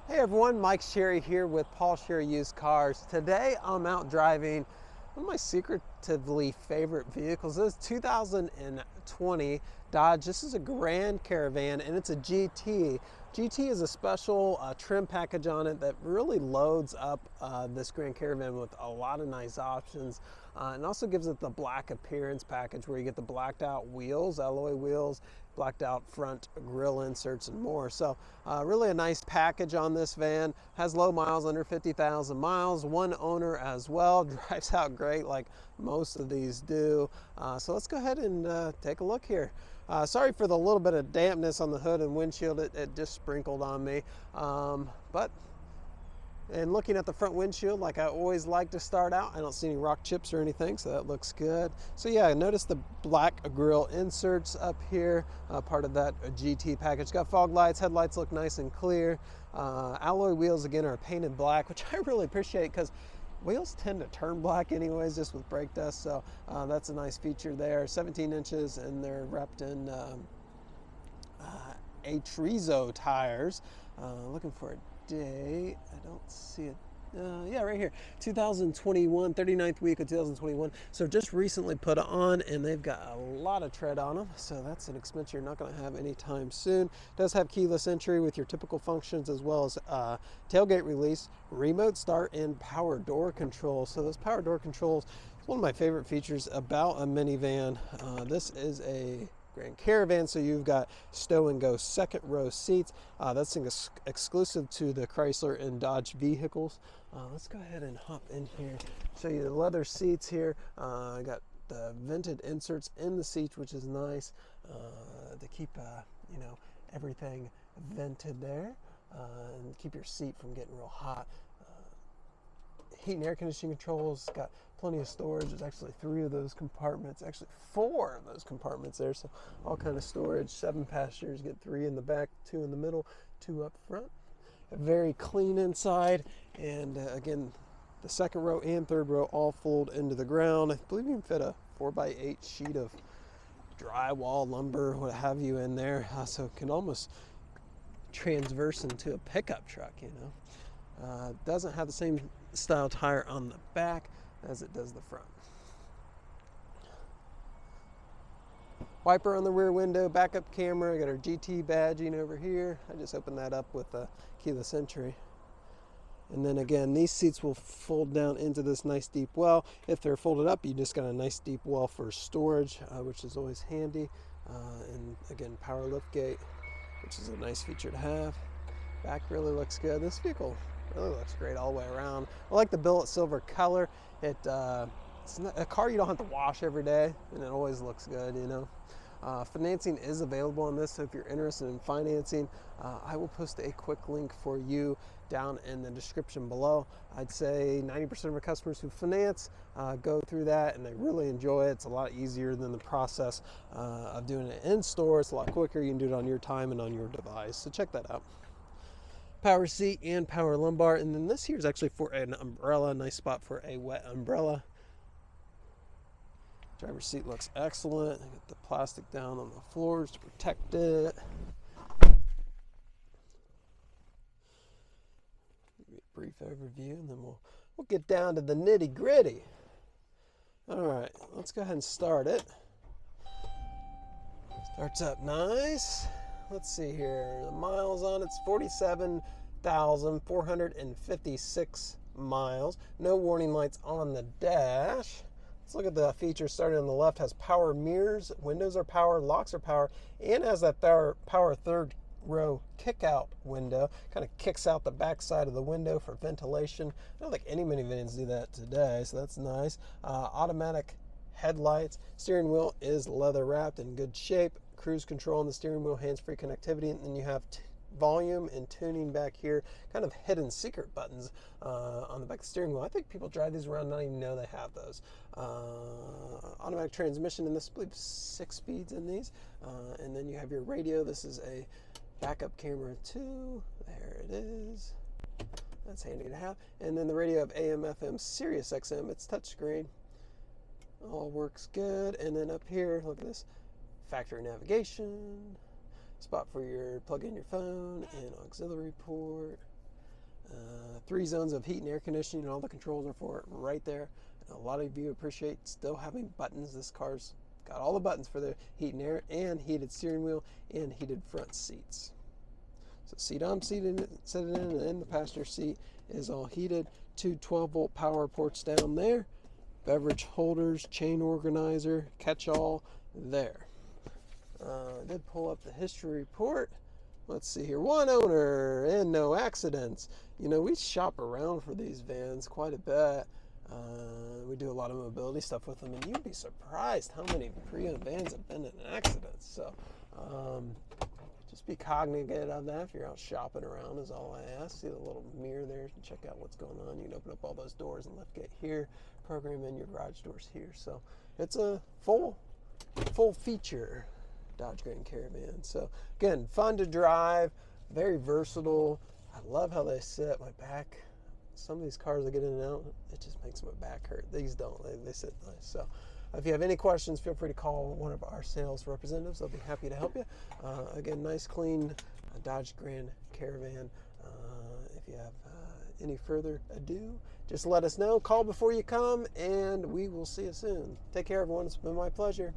Hey everyone, Mike Sherry here with Paul Sherry Used Cars. Today I'm out driving one of my secretively favorite vehicles. This is 2020 Dodge. This is a Grand Caravan and it's a GT. GT is a special trim package on it that really loads up this Grand Caravan with a lot of nice options. And also gives it the black appearance package where you get the blacked out wheels, alloy wheels, blacked out front grille inserts and more. So really a nice package on this van. Has low miles, under 50,000 miles, one owner as well. Drives out great like most of these do. So let's go ahead and take a look here. Sorry for the little bit of dampness on the hood and windshield. It just sprinkled on me. And looking at the front windshield, like I always like to start out, I don't see any rock chips or anything, so that looks good. So yeah, notice the black grille inserts up here, part of that GT package. Got fog lights, headlights look nice and clear. Alloy wheels again are painted black, which I really appreciate because wheels tend to turn black anyways, just with brake dust, so that's a nice feature there. 17 inches, and they're wrapped in Atrizo tires. Looking for a date. I don't see it. Yeah, right here. 2021, 39th week of 2021. So just recently put on, and they've got a lot of tread on them. So that's an expense you're not going to have anytime soon. Does have keyless entry with your typical functions, as well as tailgate release, remote start, and power door control. So those power door controls, one of my favorite features about a minivan. This is a Grand Caravan, so you've got stow and go second row seats. That's exclusive to the Chrysler and Dodge vehicles. Let's go ahead and hop in here, show you the leather seats here. I got the vented inserts in the seats, which is nice to keep you know, everything vented there and keep your seat from getting real hot. Heat and air conditioning controls, got plenty of storage. There's actually 3 of those compartments, actually 4 of those compartments there, so all kind of storage. 7 passengers, get 3 in the back, 2 in the middle, 2 up front. Very clean inside, and again, the second row and third row all fold into the ground. I believe you can fit a 4x8 sheet of drywall, lumber, what have you in there, so it can almost transverse into a pickup truck, you know. Doesn't have the same style tire on the back as it does the front. Wiper on the rear window, backup camera, got our GT badging over here. I just opened that up with a keyless entry. And then again, these seats will fold down into this nice deep well. If they're folded up, you just got a nice deep well for storage, which is always handy. And again, power liftgate, which is a nice feature to have. Back really looks good. This vehicle really looks great all the way around. I like the billet silver color. It's a car you don't have to wash every day, and it always looks good, you know. Financing is available on this, so if you're interested in financing, I will post a quick link for you down in the description below. I'd say 90% of our customers who finance go through that, and they really enjoy it. It's a lot easier than the process of doing it in store. It's a lot quicker. You can do it on your time and on your device, so check that out. Power seat and power lumbar, and then this here is actually for an umbrella. Nice spot for a wet umbrella. Driver's seat looks excellent. I got the plastic down on the floors to protect it. Brief overview, and then we'll get down to the nitty gritty. All right, let's go ahead and start it. Starts up nice. Let's see here. The miles on it's 47,456 miles. No warning lights on the dash. Let's look at the features. Starting on the left, has power mirrors, windows are power, locks are power, and has that power third row kick out window. Kind of kicks out the back side of the window for ventilation. I don't think any minivans do that today, so that's nice. Automatic headlights. Steering wheel is leather wrapped in good shape. Cruise control on the steering wheel, hands-free connectivity, and then you have volume and tuning back here, kind of hidden secret buttons on the back of the steering wheel. I think people drive these around not even know they have those. Automatic transmission in this, I believe 6 speeds in these. And then you have your radio. This is a backup camera too. There it is. That's handy to have. And then the radio of AM, FM, Sirius XM. It's touchscreen. All works good. And then up here, look at this. Factory navigation, spot for your plug in your phone and auxiliary port. 3 zones of heat and air conditioning, and all the controls are for it right there. And a lot of you appreciate still having buttons. This car's got all the buttons for the heat and air, and heated steering wheel, and heated front seats. So seat I'm sitting in, and the passenger seat is all heated. 2 12-volt power ports down there. Beverage holders, chain organizer, catch-all there. I did pull up the history report. Let's see here. 1 owner and no accidents. You know, we shop around for these vans quite a bit. We do a lot of mobility stuff with them, and you'd be surprised how many pre-owned vans have been in accidents. So just be cognizant of that if you're out shopping around is all I ask. See the little mirror there and check out what's going on. You can open up all those doors and liftgate here, program in your garage doors here. So it's a full feature Dodge Grand Caravan. So again, fun to drive, very versatile. I love how they sit. My back, some of these cars I get in and out, it just makes my back hurt. These don't. They sit nice. So if you have any questions, feel free to call one of our sales representatives. They'll be happy to help you. Again, nice, clean Dodge Grand Caravan. If you have any further ado, just let us know. Call before you come, and we will see you soon. Take care, everyone. It's been my pleasure.